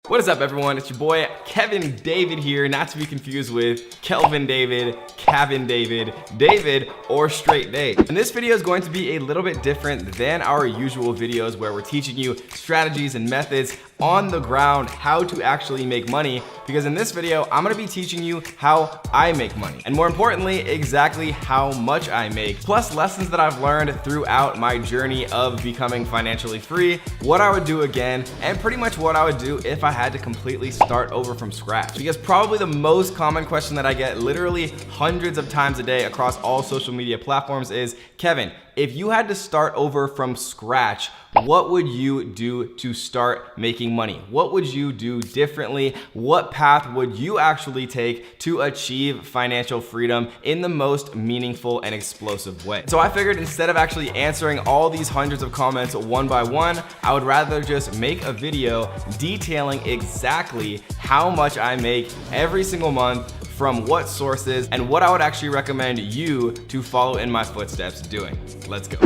What is up, everyone? It's your boy Kevin David here, not to be confused with Kelvin David, Kevin David, David, or Straight Dave. And this video is going to be a little bit different than our usual videos where we're teaching you strategies and methods on the ground, how to actually make money, because in this video, I'm gonna be teaching you how I make money. And more importantly, exactly how much I make, plus lessons that I've learned throughout my journey of becoming financially free, what I would do again, and pretty much what I would do if I had to completely start over from scratch. Because probably the most common question that I get literally hundreds of times a day across all social media platforms is, Kevin, if you had to start over from scratch, what would you do to start making money? What would you do differently? What path would you actually take to achieve financial freedom in the most meaningful and explosive way? So I figured instead of actually answering all these hundreds of comments one by one, I would rather just make a video detailing exactly how much I make every single month, from what sources, and what I would actually recommend you to follow in my footsteps doing. Let's go.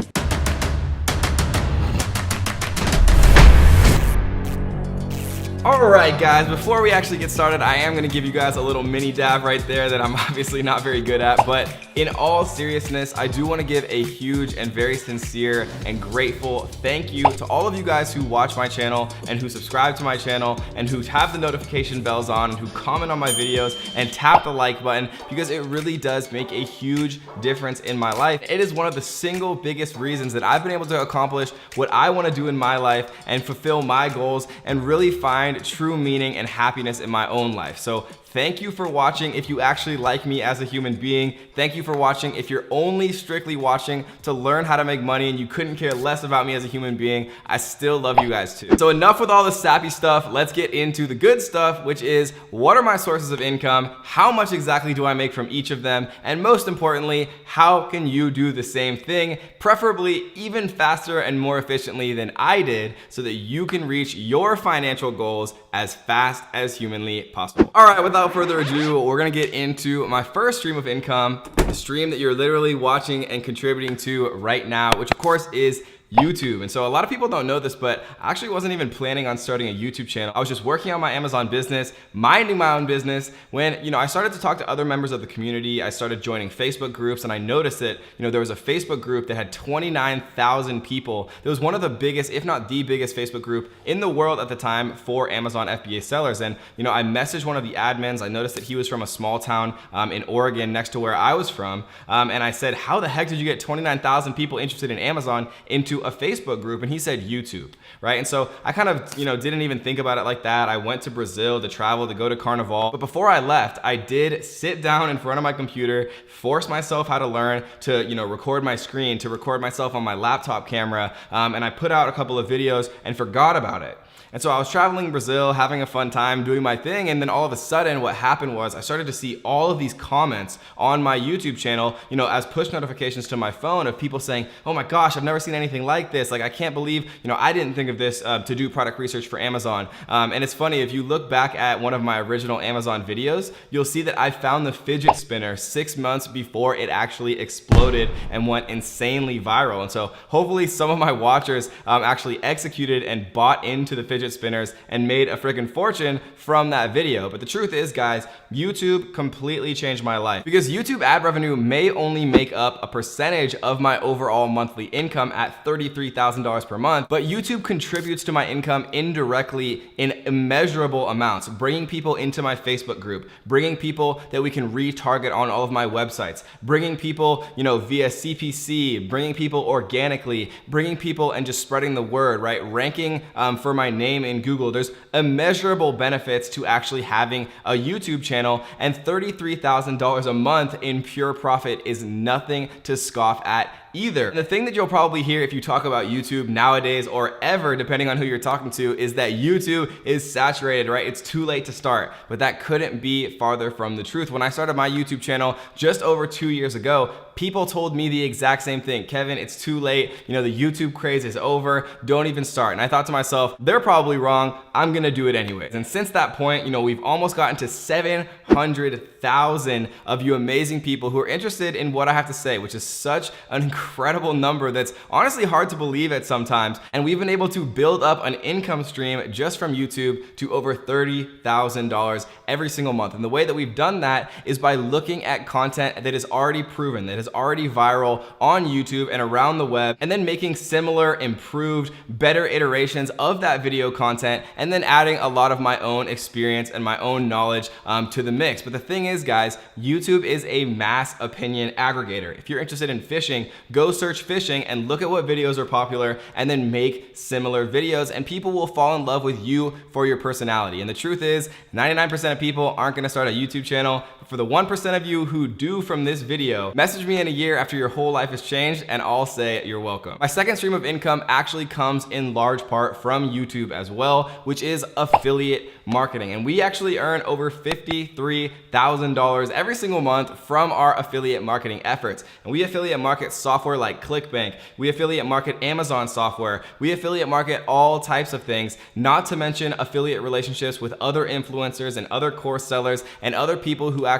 Alright guys, before we actually get started, I am going to give you guys a little mini dab right there that I'm obviously not very good at, but in all seriousness, I do want to give a huge and very sincere and grateful thank you to all of you guys who watch my channel and who subscribe to my channel and who have the notification bells on and who comment on my videos and tap the like button, because it really does make a huge difference in my life. It is one of the single biggest reasons that I've been able to accomplish what I want to do in my life and fulfill my goals and really find true meaning and happiness in my own life. So thank you for watching if you actually like me as a human being. Thank you for watching if you're only strictly watching to learn how to make money and you couldn't care less about me as a human being. I still love you guys too. So enough with all the sappy stuff. Let's get into the good stuff, which is what are my sources of income? How much exactly do I make from each of them? And most importantly, how can you do the same thing, preferably even faster and more efficiently than I did, so that you can reach your financial goals as fast as humanly possible. All right, without further ado, we're gonna get into my first stream of income, the stream that you're literally watching and contributing to right now, which of course is YouTube. And so a lot of people don't know this, but I actually wasn't even planning on starting a YouTube channel. I was just working on my Amazon business, minding my own business, when I started to talk to other members of the community. I started joining Facebook groups, and I noticed that there was a Facebook group that had 29,000 people. It was one of the biggest, if not the biggest, Facebook group in the world at the time for Amazon FBA sellers. And I messaged one of the admins. I noticed that he was from a small town in Oregon next to where I was from, and I said, how the heck did you get 29,000 people interested in Amazon into a Facebook group? And he said YouTube, right? And so I kind of didn't even think about it like that. I went to Brazil to travel, to go to Carnival, but before I left, I did sit down in front of my computer, force myself how to learn to record my screen, to record myself on my laptop camera, and I put out a couple of videos and forgot about it. And so I was traveling in Brazil, having a fun time, doing my thing, and then all of a sudden what happened was I started to see all of these comments on my YouTube channel, as push notifications to my phone of people saying, oh my gosh, I've never seen anything like this. Like, I can't believe, I didn't think of this to do product research for Amazon. And it's funny, if you look back at one of my original Amazon videos, you'll see that I found the fidget spinner 6 months before it actually exploded and went insanely viral. And so hopefully some of my watchers actually executed and bought into the fidget spinners and made a freaking fortune from that video. But the truth is, guys, YouTube completely changed my life, because YouTube ad revenue may only make up a percentage of my overall monthly income at $33,000 per month, but YouTube contributes to my income indirectly in immeasurable amounts, bringing people into my Facebook group, bringing people that we can retarget on all of my websites, bringing people, via CPC, bringing people organically, bringing people and just spreading the word, right? Ranking for my name in Google. There's immeasurable benefits to actually having a YouTube channel, and $33,000 a month in pure profit is nothing to scoff at either. And the thing that you'll probably hear if you talk about YouTube nowadays, or ever, depending on who you're talking to, is that YouTube is saturated, right? It's too late to start. But that couldn't be farther from the truth. When I started my YouTube channel just over 2 years ago, people told me the exact same thing. Kevin, it's too late. The YouTube craze is over. Don't even start. And I thought to myself, they're probably wrong. I'm gonna do it anyways. And since that point, we've almost gotten to 700,000 of you amazing people who are interested in what I have to say, which is such an incredible number that's honestly hard to believe at sometimes. And we've been able to build up an income stream just from YouTube to over $30,000 every single month. And the way that we've done that is by looking at content that is already proven, that is already viral on YouTube and around the web, and then making similar, improved, better iterations of that video content, and then adding a lot of my own experience and my own knowledge to the mix. But the thing is, guys, YouTube is a mass opinion aggregator. If you're interested in fishing, go search fishing and look at what videos are popular and then make similar videos, and people will fall in love with you for your personality. And the truth is, 99% of people aren't gonna start a YouTube channel. For the 1% of you who do from this video, message me in a year after your whole life has changed and I'll say you're welcome. My second stream of income actually comes in large part from YouTube as well, which is affiliate marketing. And we actually earn over $53,000 every single month from our affiliate marketing efforts. And we affiliate market software like ClickBank. We affiliate market Amazon software. We affiliate market all types of things, not to mention affiliate relationships with other influencers and other course sellers and other people who actually,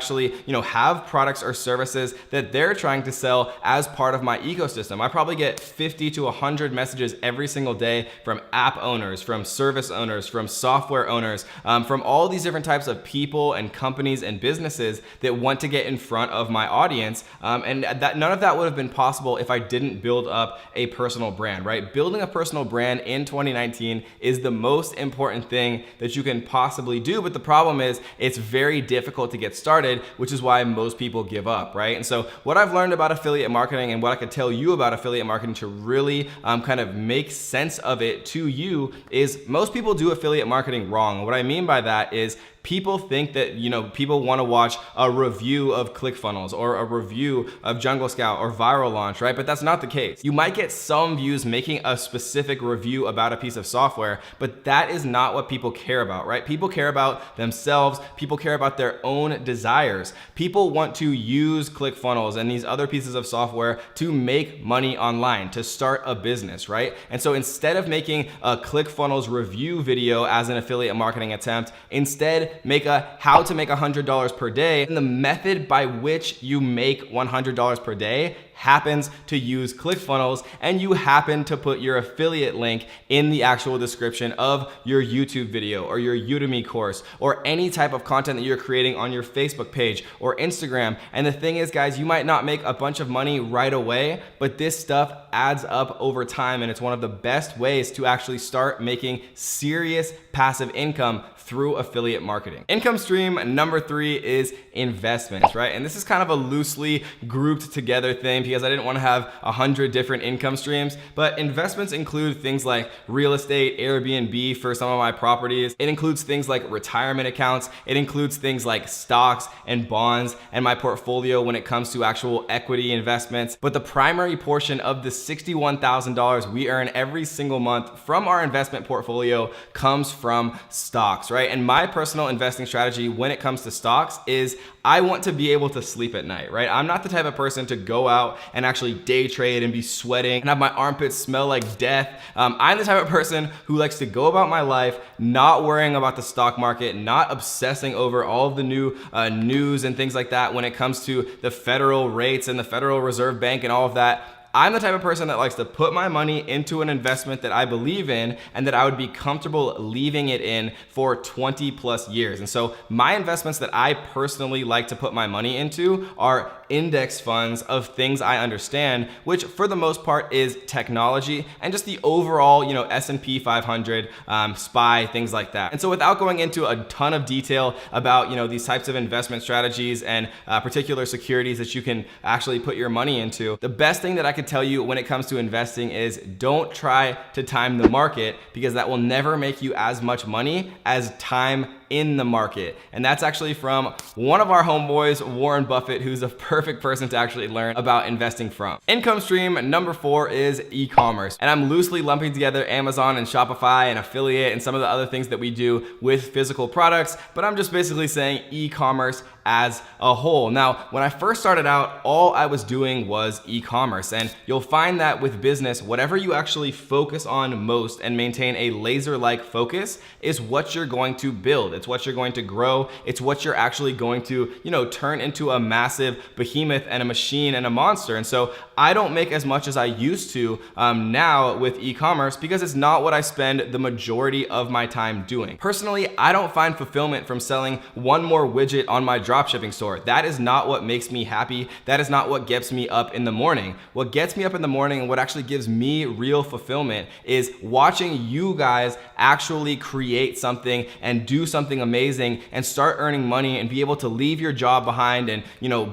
have products or services that they're trying to sell as part of my ecosystem. I probably get 50 to 100 messages every single day from app owners, from service owners, from software owners, from all these different types of people and companies and businesses that want to get in front of my audience. And none of that would have been possible if I didn't build up a personal brand, right? Building a personal brand in 2019 is the most important thing that you can possibly do. But the problem is it's very difficult to get started, which is why most people give up, right? And so what I've learned about affiliate marketing and what I could tell you about affiliate marketing to really kind of make sense of it to you is most people do affiliate marketing wrong. What I mean by that is people think that, people want to watch a review of ClickFunnels or a review of Jungle Scout or Viral Launch, right? But that's not the case. You might get some views making a specific review about a piece of software, but that is not what people care about, right? People care about themselves. People care about their own desires. People want to use ClickFunnels and these other pieces of software to make money online, to start a business, right? And so instead of making a ClickFunnels review video as an affiliate marketing attempt, instead make a how to make $100 per day. And the method by which you make $100 per day happens to use ClickFunnels, and you happen to put your affiliate link in the actual description of your YouTube video or your Udemy course or any type of content that you're creating on your Facebook page or Instagram. And the thing is, guys, you might not make a bunch of money right away, but this stuff adds up over time, and it's one of the best ways to actually start making serious passive income through affiliate marketing. Income stream number 3 is investments, right? And this is kind of a loosely grouped together thing because I didn't want to have 100 different income streams, but investments include things like real estate, Airbnb for some of my properties. It includes things like retirement accounts. It includes things like stocks and bonds and my portfolio when it comes to actual equity investments. But the primary portion of the $61,000 we earn every single month from our investment portfolio comes from stocks, right? And my personal investing strategy when it comes to stocks is I want to be able to sleep at night, right? I'm not the type of person to go out and actually day trade and be sweating and have my armpits smell like death. I'm the type of person who likes to go about my life not worrying about the stock market, not obsessing over all of the new news and things like that when it comes to the federal rates and the Federal Reserve Bank and all of that. I'm the type of person that likes to put my money into an investment that I believe in and that I would be comfortable leaving it in for 20 plus years. And so my investments that I personally like to put my money into are index funds of things I understand, which for the most part is technology and just the overall, S&P 500, SPY, things like that. And so without going into a ton of detail about, these types of investment strategies and particular securities that you can actually put your money into, the best thing that I could tell you when it comes to investing is don't try to time the market, because that will never make you as much money as time in the market. And that's actually from one of our homeboys, Warren Buffett, who's a perfect person to actually learn about investing from. Income stream number 4 is e-commerce. And I'm loosely lumping together Amazon and Shopify and affiliate and some of the other things that we do with physical products, but I'm just basically saying e-commerce as a whole. Now, when I first started out, all I was doing was e-commerce, and you'll find that with business, whatever you actually focus on most and maintain a laser-like focus is what you're going to build. It's what you're going to grow. It's what you're actually going to, turn into a massive behemoth and a machine and a monster. And so I don't make as much as I used to now with e-commerce because it's not what I spend the majority of my time doing. Personally, I don't find fulfillment from selling one more widget on my dropshipping store. That is not what makes me happy. That is not what gets me up in the morning. What gets me up in the morning and what actually gives me real fulfillment is watching you guys actually create something and do something amazing and start earning money and be able to leave your job behind and,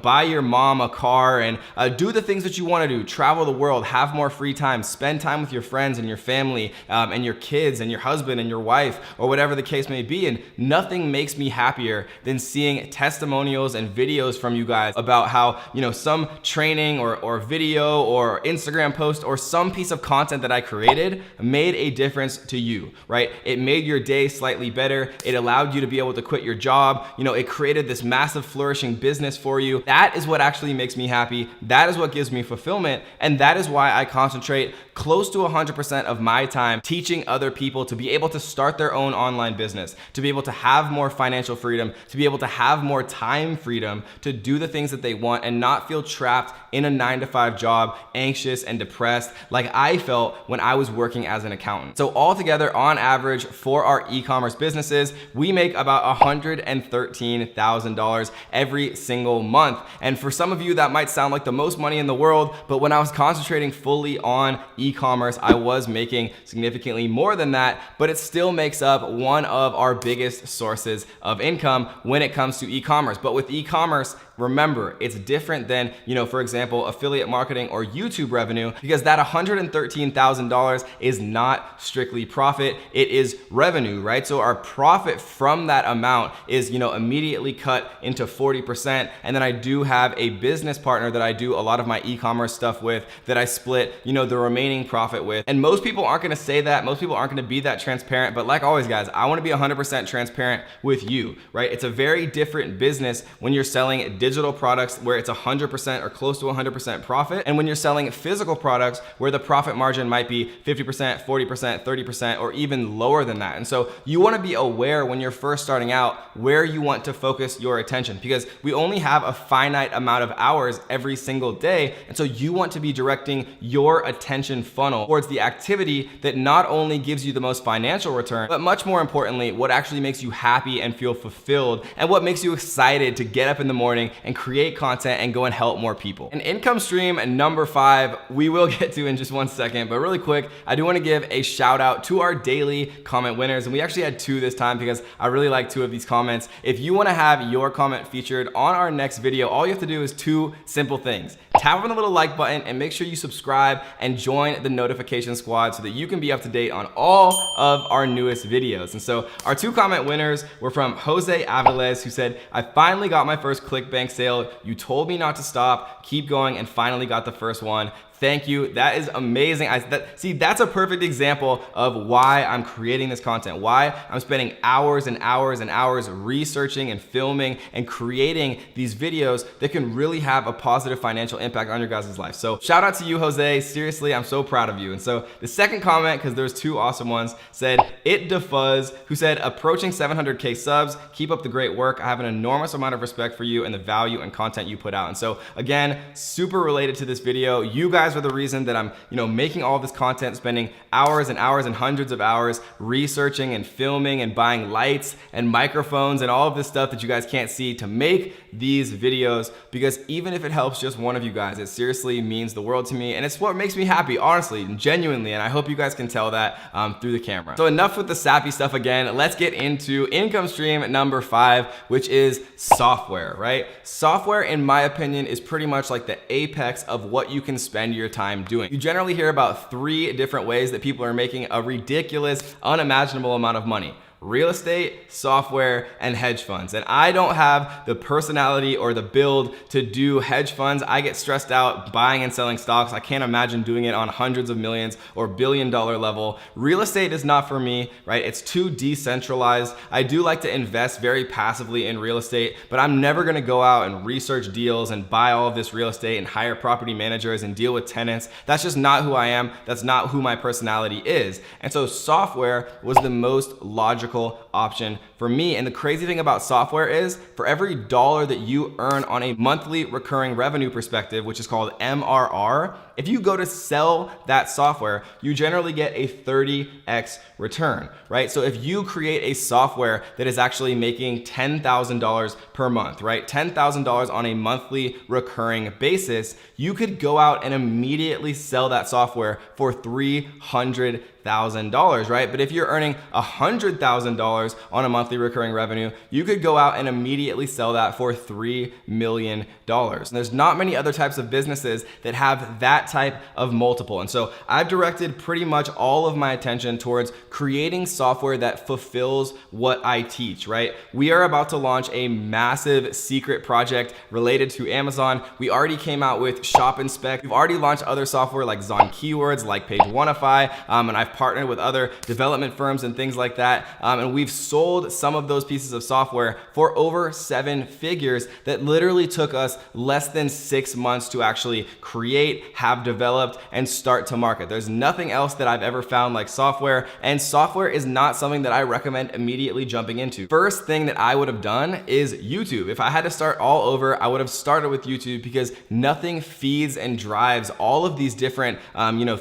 buy your mom a car and do the things that you want to do, travel the world, have more free time, spend time with your friends and your family and your kids and your husband and your wife or whatever the case may be. And nothing makes me happier than seeing testimonials and videos from you guys about how, some training or video or Instagram post or some piece of content that I created made a difference to you, right? It made your day slightly better. It allowed you to be able to quit your job. It created this massive flourishing business for you. That is what actually makes me happy. That is what gives me fulfillment. And that is why I concentrate close to 100% of my time teaching other people to be able to start their own online business, to be able to have more financial freedom, to be able to have more time freedom to do the things that they want and not feel trapped in a 9-to-5 job, anxious and depressed like I felt when I was working as an accountant. So altogether, on average, for our e-commerce businesses, we make about $113,000 every single month. And for some of you, that might sound like the most money in the world, but when I was concentrating fully on e-commerce, I was making significantly more than that, but it still makes up one of our biggest sources of income when it comes to e-commerce. But with e-commerce, remember, it's different than, for example, affiliate marketing or YouTube revenue, because that $113,000 is not strictly profit, it is revenue, right? So our profit from that amount is, immediately cut into 40%. And then I do have a business partner that I do a lot of my e-commerce stuff with that I split, the remaining profit with. And most people aren't gonna say that, most people aren't gonna be that transparent, but like always, guys, I wanna be 100% transparent with you, right? It's a very different business when you're selling digital products where it's 100% or close to 100% profit, and when you're selling physical products where the profit margin might be 50%, 40%, 30%, or even lower than that. And so you wanna be aware when you're first starting out where you want to focus your attention, because we only have a finite amount of hours every single day. And so you want to be directing your attention funnel towards the activity that not only gives you the most financial return, but much more importantly, what actually makes you happy and feel fulfilled and what makes you excited to get up in the morning and create content and go and help more people. And income stream number 5, we will get to in just one second, but really quick, I do want to give a shout out to our daily comment winners. And we actually had 2 this time because I really like 2 of these comments. If you want to have your comment featured on our next video, all you have to do is 2 simple things. Tap on the little like button and make sure you subscribe and join the notification squad so that you can be up to date on all of our newest videos. And so our 2 comment winners were from Jose Aviles, who said, "I finally got my first ClickBank sale. You told me not to stop, keep going, and finally got the first one. Thank you." That is amazing. That's a perfect example of why I'm creating this content, why I'm spending hours and hours and hours researching and filming and creating these videos that can really have a positive financial impact on your guys' life. So shout out to you, Jose. Seriously, I'm so proud of you. And so the second comment, because there's 2 awesome ones, said itDefuzz, who said, "Approaching 700K subs. Keep up the great work. I have an enormous amount of respect for you and the value and content you put out." And so again, super related to this video. You guys are the reason that I'm, making all this content, spending hours and hours and hundreds of hours researching and filming and buying lights and microphones and all of this stuff that you guys can't see to make these videos, because even if it helps just one of you guys, it seriously means the world to me, and it's what makes me happy, honestly and genuinely, and I hope you guys can tell that through the camera. So enough with the sappy stuff again. Let's get into income stream number 5, which is software, right? Software, in my opinion, is pretty much like the apex of what you can spend your time doing. You generally hear about 3 different ways that people are making a ridiculous, unimaginable amount of money. real estate, software, and hedge funds. And I don't have the personality or the build to do hedge funds. I get stressed out buying and selling stocks. I can't imagine doing it on hundreds of millions or billion-dollar level. Real estate is not for me, right? It's too decentralized. I do like to invest very passively in real estate, but I'm never gonna go out and research deals and buy all of this real estate and hire property managers and deal with tenants. That's just not who I am. That's not who my personality is. And so software was the most logical option for me. And the crazy thing about software is for every dollar that you earn on a monthly recurring revenue perspective, which is called MRR, if you go to sell that software, you generally get a 30x return, right? So if you create a software that is actually making $10,000 per month, right? $10,000 on a monthly recurring basis, you could go out and immediately sell that software for $300,000, right? But if you're earning $100,000 on a monthly recurring revenue, you could go out and immediately sell that for $3 million. And there's not many other types of businesses that have that type of multiple. And so I've directed pretty much all of my attention towards creating software that fulfills what I teach, right? We are about to launch a massive secret project related to Amazon. We already came out with Shop Inspect. We've already launched other software like Zon Keywords, like PageOneify, and I've partnered with other development firms and things like that. And we've sold some of those pieces of software for over 7 figures that literally took us less than 6 months to actually create, have developed, and start to market. There's nothing else that I've ever found like software, and software is not something that I recommend immediately jumping into. First thing that I would have done is YouTube. If I had to start all over, I would have started with YouTube because nothing feeds and drives all of these different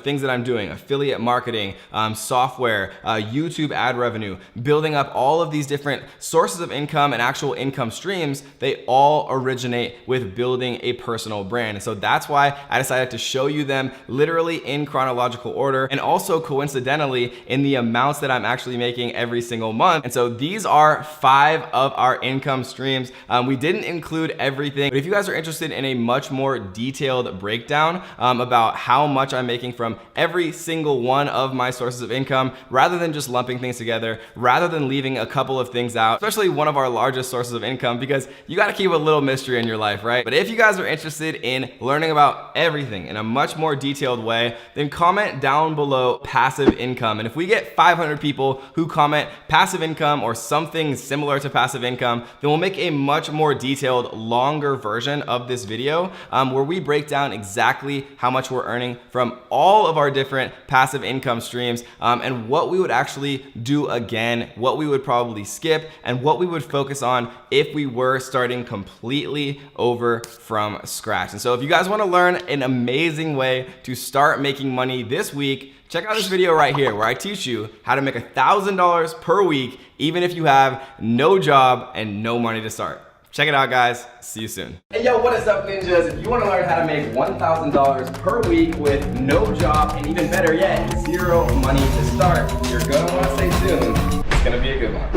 things that I'm doing: affiliate marketing, software, YouTube ad revenue, building up all of these different sources of income and actual income streams. They all originate with building a personal brand. And so that's why I decided to show you them literally in chronological order, and also coincidentally in the amounts that I'm actually making every single month. And so these are 5 of our income streams. We didn't include everything, but if you guys are interested in a much more detailed breakdown about how much I'm making from every single one of my sources of income, rather than just lumping things together, rather than leaving a couple of things out, especially one of our largest sources of income, because you got to keep a little mystery in your life, right? But if you guys are interested in learning about everything in a much more detailed way, then comment down below passive income. And if we get 500 people who comment passive income or something similar to passive income, then we'll make a much more detailed, longer version of this video where we break down exactly how much we're earning from all of our different passive income streams, and what we would actually do again, what we would probably skip, and what we would focus on if we were starting completely over from scratch. And so if you guys want to learn an amazing way to start making money this week, check out this video right here where I teach you how to make $1,000 per week, even if you have no job and no money to start. Check it out, guys. See you soon. Hey, yo, what is up, ninjas? If you want to learn how to make $1,000 per week with no job, and even better yet, 0 money to start, you're going to want to stay tuned. It's going to be a good one.